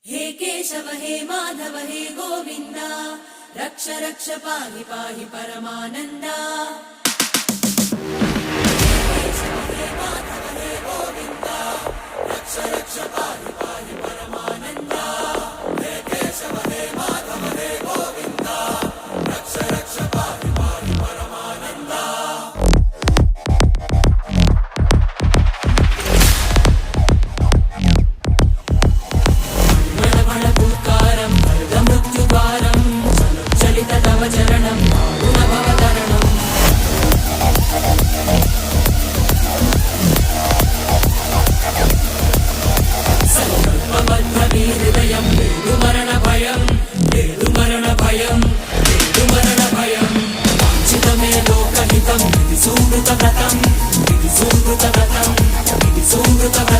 हे केशव हे माधव हे गोविन्द रक्ष रक्ष पाहि पाहि परमानन्दा। हे केशव हे माधव हे गोविन्द रक्ष रक्ष पाहि पाहि परमानन्दा। हे केशव हे माधव हे गोविन्द रक्ष रक्ष पाहि पाहि परमानन्दा। चरणं गुणभवतरणम् संकल्पबद्धहृदयं मरणभयं मरणभयं मरणभयं वाञ्छितमे लोकहितं विधि सुकृतव्रतं विधि सुकृतव्रतं विधि सुकृतव्रतं।